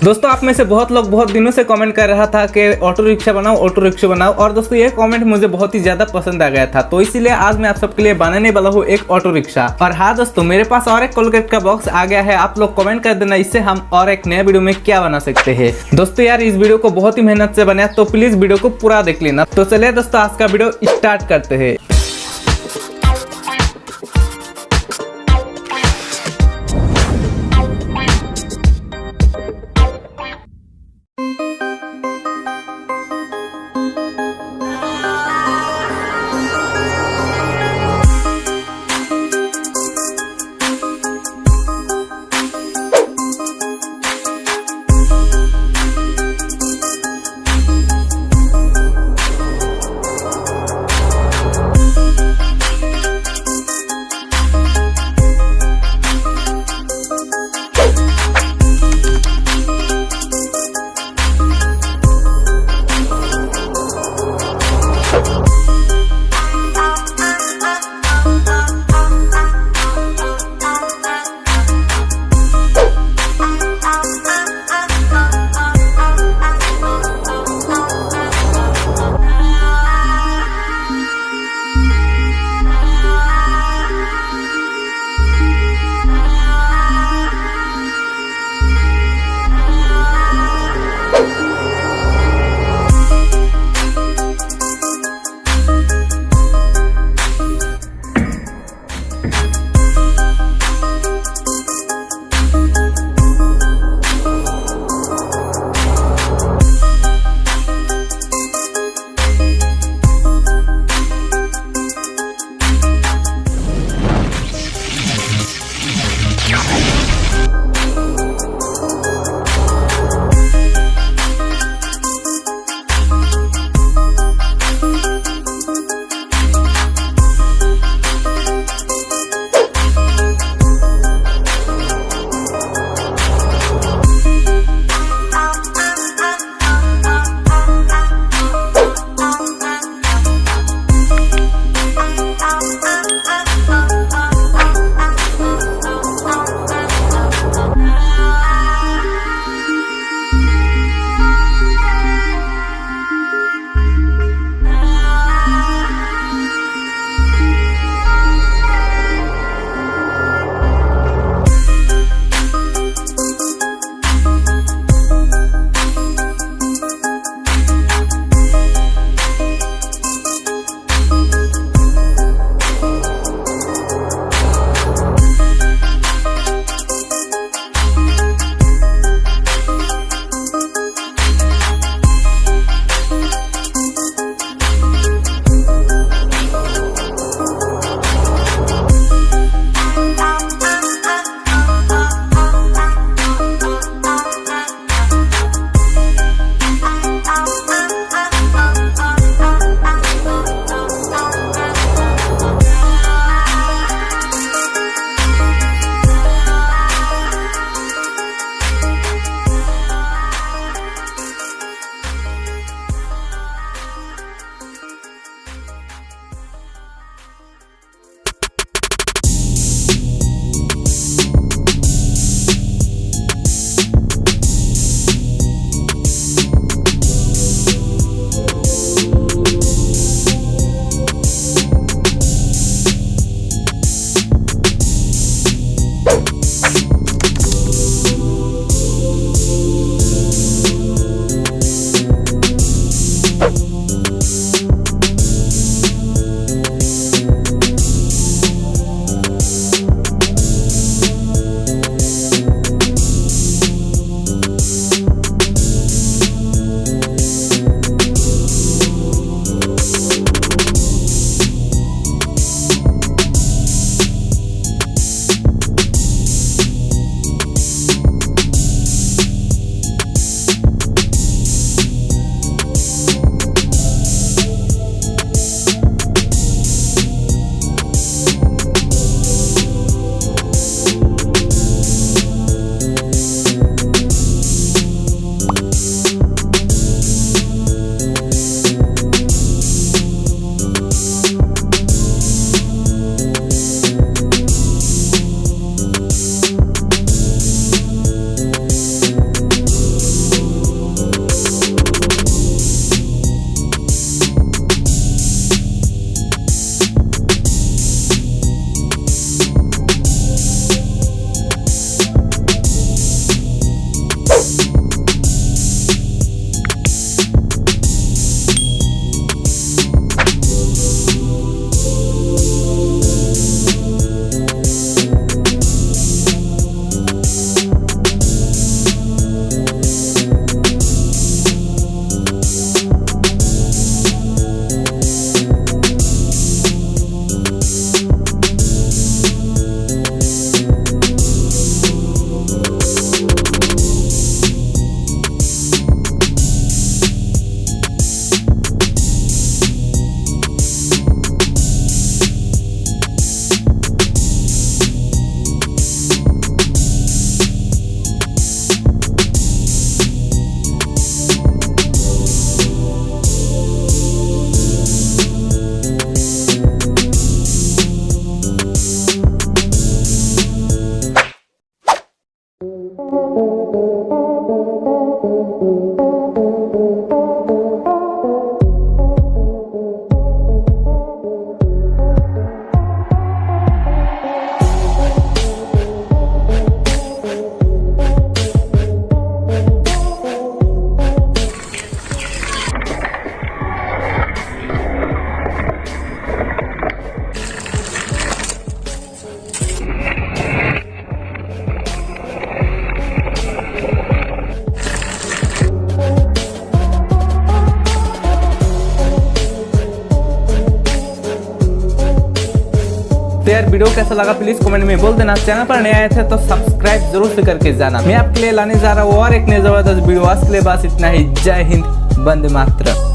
दोस्तों आप में से बहुत लोग बहुत दिनों से कमेंट कर रहा था कि ऑटो रिक्शा बनाओ, ऑटो रिक्शा बनाओ, और दोस्तों ये कमेंट मुझे बहुत ही ज्यादा पसंद आ गया था, तो इसीलिए आज मैं आप सबके लिए बनाने वाला हूँ एक ऑटो रिक्शा। और हाँ दोस्तों, मेरे पास और एक कोलगेट का बॉक्स आ गया है, आप लोग कमेंट कर देना इससे हम और एक नया वीडियो में क्या बना सकते हैं। दोस्तों यार इस वीडियो को बहुत ही मेहनत से बनाया, तो प्लीज वीडियो को पूरा देख लेना। तो चलिए दोस्तों आज का वीडियो स्टार्ट करते हैं। तो यार वीडियो कैसा लगा प्लीज कमेंट में बोल देना। चैनल पर नए आए थे तो सब्सक्राइब जरूर से करके जाना। मैं आपके लिए लाने जा रहा हूँ और एक नई जबरदस्त वीडियो। आज के लिए बस इतना ही। जय हिंद, वंदे मातरम।